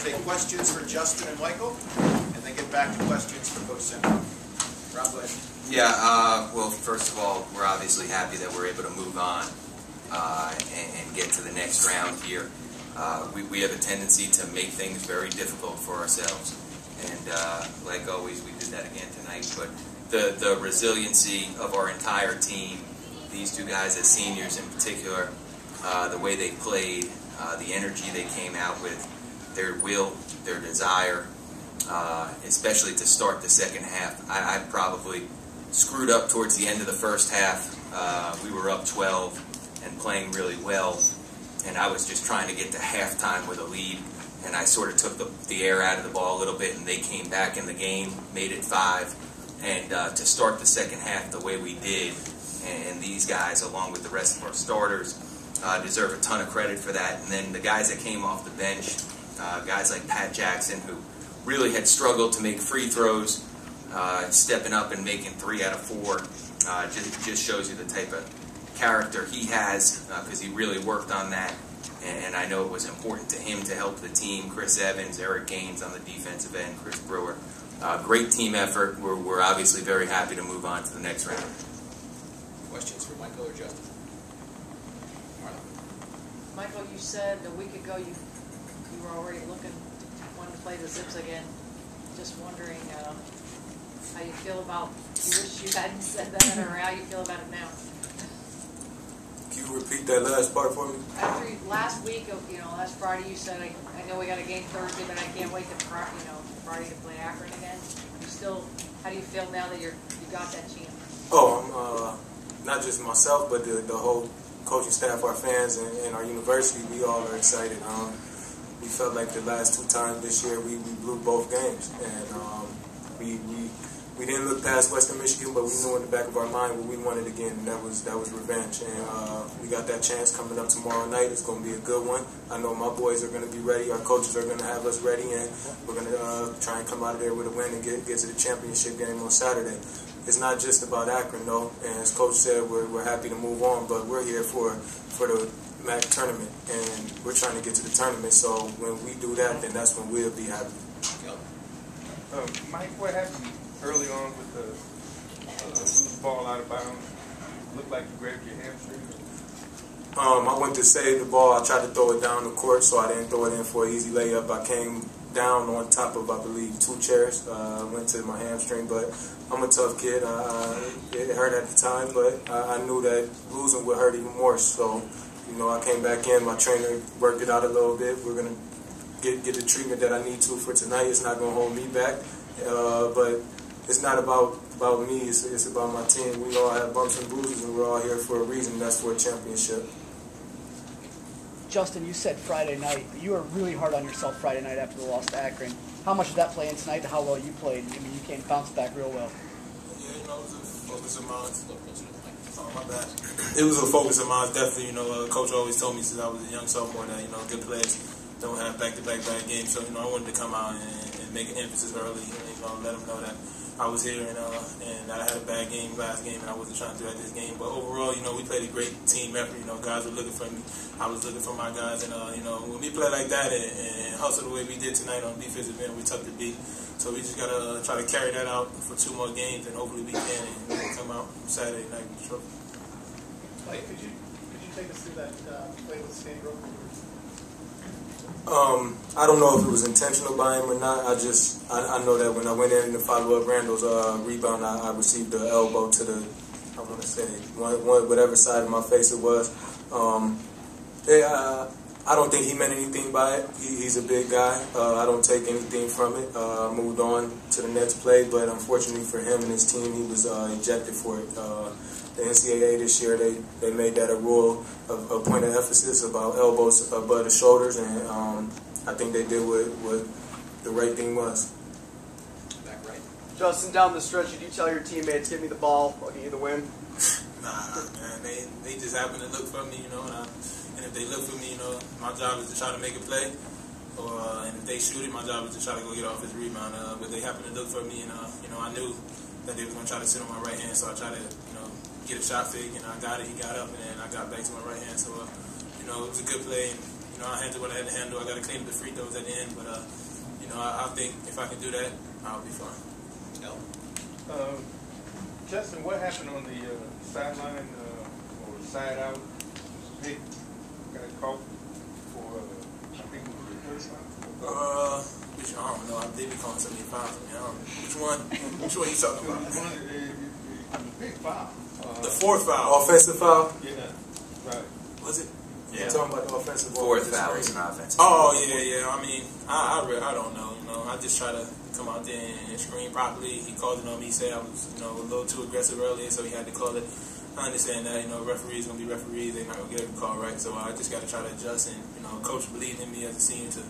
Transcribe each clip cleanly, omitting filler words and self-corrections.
take questions for Justin and Michael, and then get back to questions for Coach Central. Rob, go ahead. Yeah, well, first of all, we're obviously happy that we're able to move on and get to the next round here. We have a tendency to make things very difficult for ourselves, and like always, we did that again tonight. But the resiliency of our entire team, these two guys as seniors in particular, the way they played, the energy they came out with, their will, their desire, especially to start the second half. I probably screwed up towards the end of the first half. We were up 12 and playing really well, and I was just trying to get to halftime with a lead, and I sort of took the air out of the ball a little bit, and they came back in the game, made it 5, and to start the second half the way we did, and these guys, along with the rest of our starters, deserve a ton of credit for that. And then the guys that came off the bench, guys like Pat Jackson, who really had struggled to make free throws, stepping up and making 3 out of 4, just shows you the type of character he has, because he really worked on that, and I know it was important to him to help the team. Chris Evans, Eric Gaines on the defensive end, Chris Brewer. Great team effort. We're obviously very happy to move on to the next round. Questions for Michael or Justin? Michael, you said a week ago you were already wanting to play the Zips again. Just wondering how you feel about, you wish you hadn't said that, or how you feel about it now. Can you repeat that last part for me? After last week, last Friday, you said, I know we got a game Thursday, but I can't wait to Friday to play Akron again. How do you feel now that you got that chance? Oh, not just myself, but the whole coaching staff, our fans, and our university, we all are excited. We felt like the last 2 times this year we blew both games, and we didn't look past Western Michigan, but we knew in the back of our mind what we wanted again, and that was revenge. And we got that chance coming up tomorrow night. It's going to be a good one. I know my boys are going to be ready. Our coaches are going to have us ready, and we're going to try and come out of there with a win and get to the championship game on Saturday. It's not just about Akron, though, and as Coach said, we're happy to move on, but we're here for the MAC tournament, and we're trying to get to the tournament, so when we do that, then that's when we'll be happy. Mike, what happened early on with the loose ball out of bounds? Looked like you grabbed your hamstring. I went to save the ball. I tried to throw it down the court, so I didn't throw it in for an easy layup. I came down on top of, I believe, 2 chairs. Went to my hamstring, but I'm a tough kid. It hurt at the time, but I knew that losing would hurt even more. So, I came back in. My trainer worked it out a little bit. We're going to get the treatment that I need to for tonight. It's not going to hold me back, but it's not about me. It's about my team. We all have bumps and bruises, and we're all here for a reason. That's for a championship. Justin, you said Friday night. You were really hard on yourself Friday night after the loss to Akron. How much did that play in tonight to how well you played? I mean, you came bounce back real well. Yeah, it was a focus of mine. Oh, my bad. It was a focus of mine, definitely. Coach always told me since I was a young sophomore that, good players don't have back-to-back bad games. So, I wanted to come out and make an emphasis early, let them know that I was here and I had a bad game last game and I wasn't trying to do that this game. But overall, we played a great team effort. Guys were looking for me. I was looking for my guys. And, when we play like that and hustle the way we did tonight on defensive end, we took the beat. So we just got to try to carry that out for 2 more games and hopefully we can and come out Saturday night with the trophy. Mike, could you take us through that play with Sandro? I don't know if it was intentional by him or not. I know that when I went in to follow up Randall's rebound, I received the elbow to the, I want to say, whatever side of my face it was. I don't think he meant anything by it. He's a big guy. I don't take anything from it. Moved on to the next play, but unfortunately for him and his team, he was ejected for it. The NCAA this year, they made that a rule, a point of emphasis about elbows above the shoulders, and I think they did what the right thing was. Back right. Justin, down the stretch, did you tell your teammates, give me the ball, I'll get you the win? Nah, man, they just happen to look for me, and if they look for me, my job is to try to make a play, and if they shoot it, my job is to try to go get off his rebound. But they happen to look for me, and I knew that they was going to try to sit on my right hand, so I tried to, get a shot fake, and I got it. He got up, and then I got back to my right hand. So, it was a good play. And, you know, I handled what I had to handle. I got to clean up the free throws at the end, but you know, I think if I can do that, I'll be fine. Justin, what happened on the sideline or side out? Vic got caught for I think it was the first time. Which I don't know. They be calling so many fouls. I mean, I don't know. Which one? Which one you talking about? Big foul. The fourth foul. Offensive foul? Yeah, right. Was it? Yeah. You're talking about the offensive Fourth foul is an offensive. Oh, yeah. I mean, I don't know. You know, I just try to come out there and screen properly. He called it on me. He said I was, you know, a little too aggressive earlier, so he had to call it. I understand that, you know, referees going to be referees. They're not going to get every call right. So I just got to try to adjust. And, you know, coach believed in me as a senior to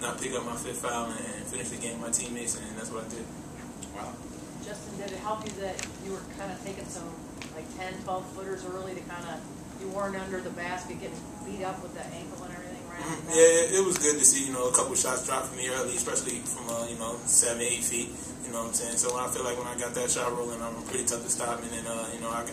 not pick up my fifth foul and finish the game with my teammates, and that's what I did. Wow. Justin, did it help you that you were kind of taking some like 10, 12 footers early to kind of, you weren't under the basket getting beat up with the ankle and everything, right? Yeah, it was good to see, you know, a couple shots drop from me early, especially from, you know, 7, 8 feet. You know what I'm saying? So I feel like when I got that shot rolling, I'm pretty tough to stop. And then, you know, I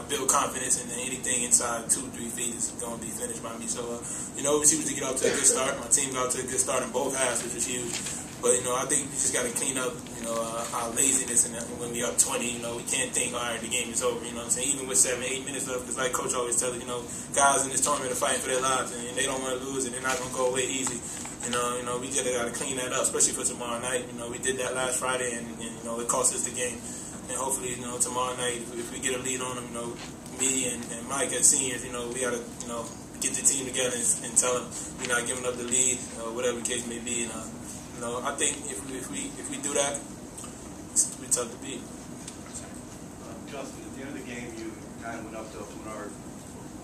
build confidence, and then anything inside 2, 3 feet is going to be finished by me. So, you know, it was huge to get off to a good start. My team got off to a good start in both halves, which was huge. But, you know, I think we just got to clean up, you know, our laziness. And when we up 20, you know, we can't think, all right, the game is over. You know what I'm saying? Even with 7, 8 minutes left, because like Coach always tells us, you know, guys in this tournament are fighting for their lives, and they don't want to lose, and they're not going to go away easy. You know, we just got to clean that up, especially for tomorrow night. You know, we did that last Friday, and you know, it cost us the game. And hopefully, you know, tomorrow night, if we get a lead on them, you know, me and Mike as seniors, you know, we got to, you know, get the team together and tell them we're not giving up the lead, whatever the case may be. And, you know, I think if we do that, we're tough to beat. Justin, at the end of the game, you kind of went up to Bernard.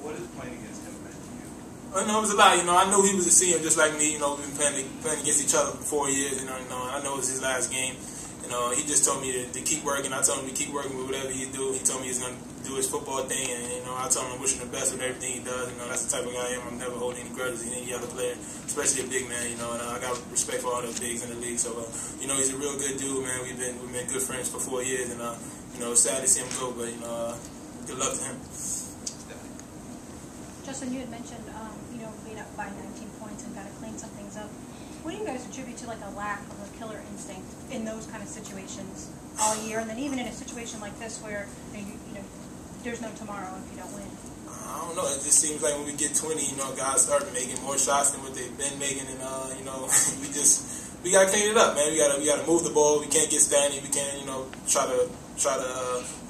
What is playing against him meant to you? I know it was a lot. You know, I knew he was a senior just like me. You know, we've been playing against each other for 4 years. You know, I know it was his last game. You know, he just told me to keep working. I told him to keep working with whatever he do. He told me he's going to do his football thing. And, you know, I told him I wish him the best with everything he does. You know, that's the type of guy I am. I'm never holding any grudges in any other player, especially a big man. You know, and I got respect for all the bigs in the league. So, you know, he's a real good dude, man. We've been good friends for 4 years. And, you know, it's sad to see him go. But, you know, good luck to him. Justin, you had mentioned, you know, being up by 19 points and got to clean some things up. What do you guys attribute to like a lack of a killer instinct in those kind of situations all year, and then even in a situation like this where you know there's no tomorrow if you don't win? I don't know. It just seems like when we get 20, you know, guys start making more shots than what they've been making, and you know, we gotta clean it up, man. We gotta move the ball. We can't get standing. We can't, you know, try to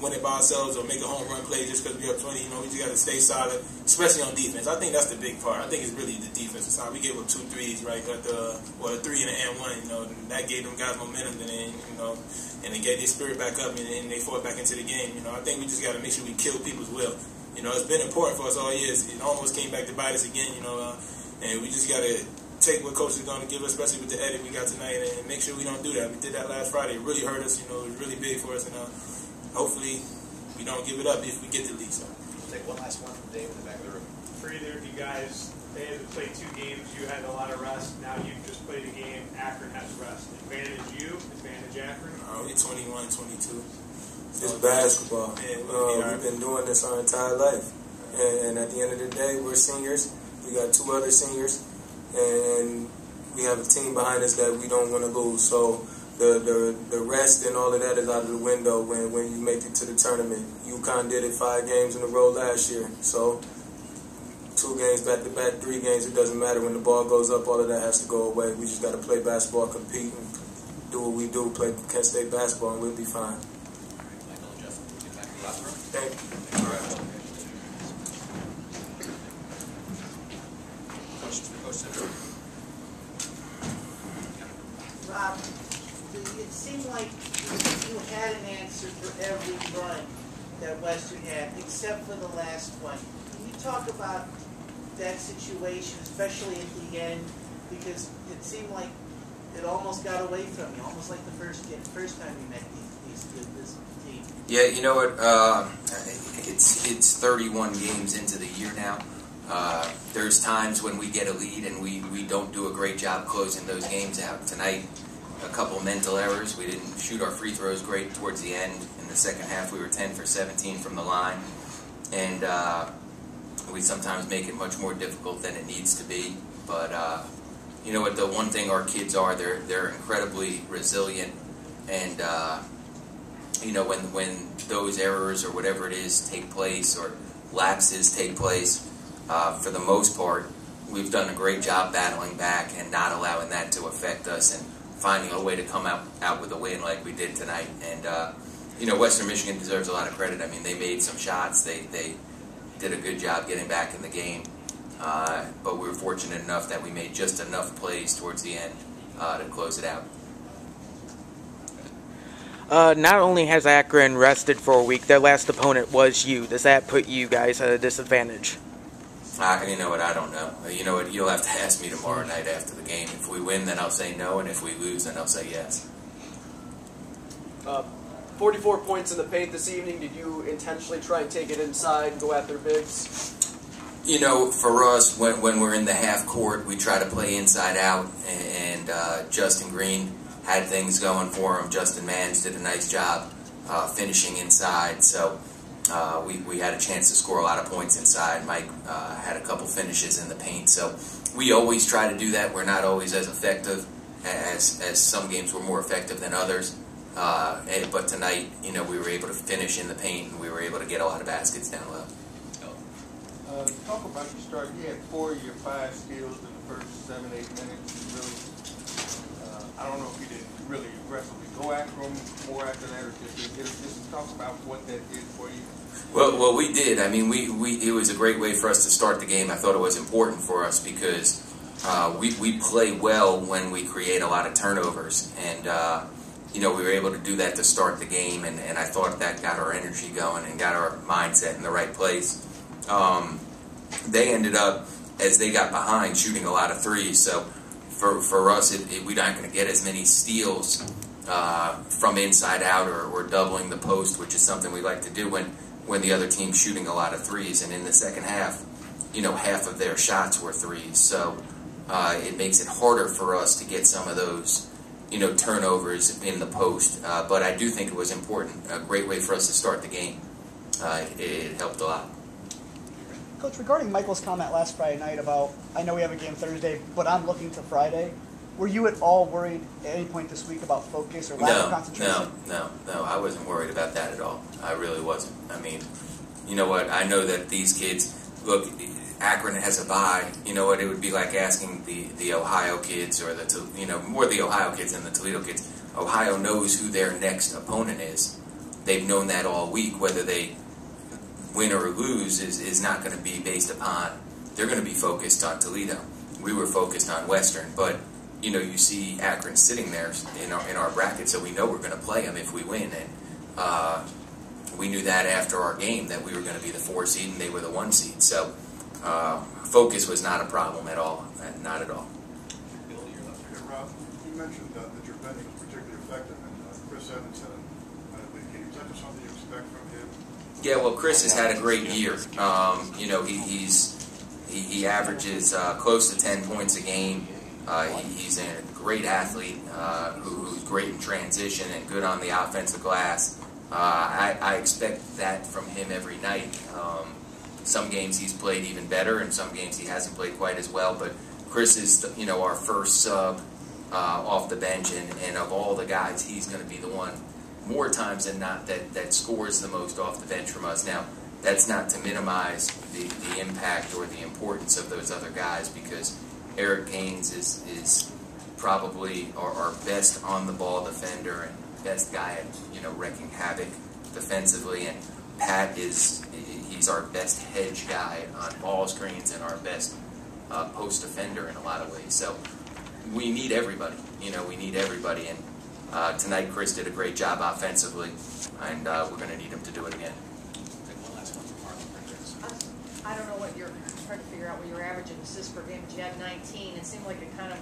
win it by ourselves or make a home run play just because we're up 20. You know, we just got to stay solid, especially on defense. I think that's the big part. I think it's really the defensive side. We gave up 2 threes, right? At a 3 and an and 1. You know, and that gave them guys momentum, and then, you know, and they get their spirit back up, and then they fought back into the game. You know, I think we just got to make sure we kill people's will. You know, it's been important for us all years. It almost came back to bite us again. You know, and we just got to take what coach is going to give us, especially with the edit we got tonight, and make sure we don't do that. We did that last Friday. It really hurt us. You know, it was really big for us, and hopefully we don't give it up if we get the lead. So We'll take one last one from Dave in the back of the room. For either of you guys, they had to play 2 games. You had a lot of rest. Now you've just played a game. Akron has rest. Advantage you, advantage Akron. We're 21, 22. It's basketball. Yeah, we've been doing this our entire life. And at the end of the day, we're seniors. We got 2 other seniors. And we have a team behind us that we don't want to lose. So the rest and all of that is out of the window when you make it to the tournament. UConn did it 5 games in a row last year. So 2 games back-to-back, 3 games, it doesn't matter. When the ball goes up, all of that has to go away. We just got to play basketball, compete, and do what we do, play Kent State basketball, and we'll be fine. Michael and Justin, we'll get back to the locker room. Thank you. All right. Questions for Coach Center? Rob, it seemed like you had an answer for every run that Western had, except for the last one. Can you talk about that situation, especially at the end, because it seemed like it almost got away from you, almost like the first time you met this team. Yeah, you know what? It's 31 games into the year now. There's times when we get a lead and we don't do a great job closing those games out. Tonight, a couple mental errors. We didn't shoot our free throws great towards the end. In the second half, we were 10 for 17 from the line. And we sometimes make it much more difficult than it needs to be. But you know what? The one thing our kids are, they're incredibly resilient, and you know, when those errors or whatever it is take place or lapses take place, for the most part, we've done a great job battling back and not allowing that to affect us and finding a way to come out with a win like we did tonight. And you know, Western Michigan deserves a lot of credit. I mean, they made some shots. They did a good job getting back in the game. But we were fortunate enough that we made just enough plays towards the end to close it out. Not only has Akron rested for a week, their last opponent was you. Does that put you guys at a disadvantage? You know what? I don't know. You know what? You'll have to ask me tomorrow night after the game. If we win, then I'll say no, and if we lose, then I'll say yes. 44 points in the paint this evening. Did you intentionally try and take it inside and go after bigs? You know, for us, when we're in the half court, we try to play inside out, and Justin Green had things going for him. Justin Mans did a nice job finishing inside, so we had a chance to score a lot of points inside. Mike had a couple finishes in the paint, so we always try to do that. We're not always as effective as some games were more effective than others, but tonight, you know, we were able to finish in the paint, and we were able to get a lot of baskets down low. Talk about your start. You had 4 of your 5 steals in the first 7-8 minutes. Really, I don't know if you didn't really aggressively go after them more after that, or just talk about what that did for you. Well, we did. I mean, it was a great way for us to start the game. I thought it was important for us because we play well when we create a lot of turnovers, and you know, we were able to do that to start the game, and I thought that got our energy going and got our mindset in the right place. They ended up, as they got behind, shooting a lot of threes. So for us, we're not going to get as many steals from inside out or doubling the post, which is something we like to do when the other team's shooting a lot of threes. And in the second half, you know, half of their shots were threes. So it makes it harder for us to get some of those, you know, turnovers in the post. But I do think it was important, a great way for us to start the game. It helped a lot. Coach, regarding Michael's comment last Friday night about, I know we have a game Thursday, but I'm looking to Friday, were you at all worried at any point this week about focus or lack of concentration? No. I wasn't worried about that at all. I really wasn't. I mean, you know what? I know that these kids, look, Akron has a bye. You know what? It would be like asking the Ohio kids or more the Ohio kids than the Toledo kids. Ohio knows who their next opponent is. They've known that all week. Whether they win or lose is not going to be based upon, they're going to be focused on Toledo. We were focused on Western, but you know, you see Akron sitting there in our bracket, so we know we're going to play them if we win, and we knew that after our game that we were going to be the 4 seed and they were the 1 seed. So focus was not a problem at all, not at all. Rob, you mentioned that your bench was particularly effective, and Chris Evans had can you touch on something you expect from him? Yeah, well, Chris has had a great year. You know, he averages close to 10 points a game. He's a great athlete who's great in transition and good on the offensive glass. I expect that from him every night. Some games he's played even better, and some games he hasn't played quite as well. But Chris is, you know, our first sub off the bench, and of all the guys, he's going to be the one, more times than not, that scores the most off the bench from us. Now, that's not to minimize the impact or the importance of those other guys, because Eric Haynes is probably our best on-the-ball defender and best guy at, you know, wrecking havoc defensively, and Pat he's our best hedge guy on ball screens and our best post defender in a lot of ways. So we need everybody. You know, we need everybody, and tonight, Chris did a great job offensively, and we're going to need him to do it again. I don't know what you're trying to figure out what you're averaging assists per game, but you had 19. It seemed like a kind of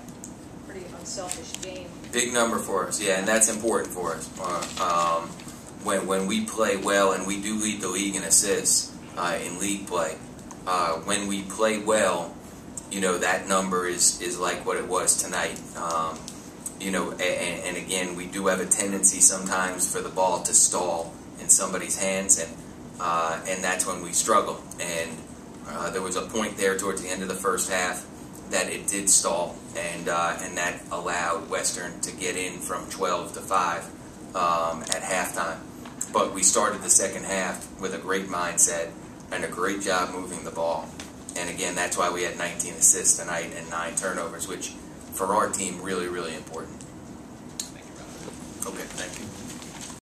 pretty unselfish game. Big number for us, yeah, and that's important for us. When we play well, and we do lead the league in assists in league play, when we play well, you know, that number is like what it was tonight. You know, and again, we do have a tendency sometimes for the ball to stall in somebody's hands, and that's when we struggle. And there was a point there towards the end of the first half that it did stall, and that allowed Western to get in from 12 to 5 at halftime. But we started the second half with a great mindset and a great job moving the ball. And again, that's why we had 19 assists tonight and 9 turnovers, which for our team really, really important.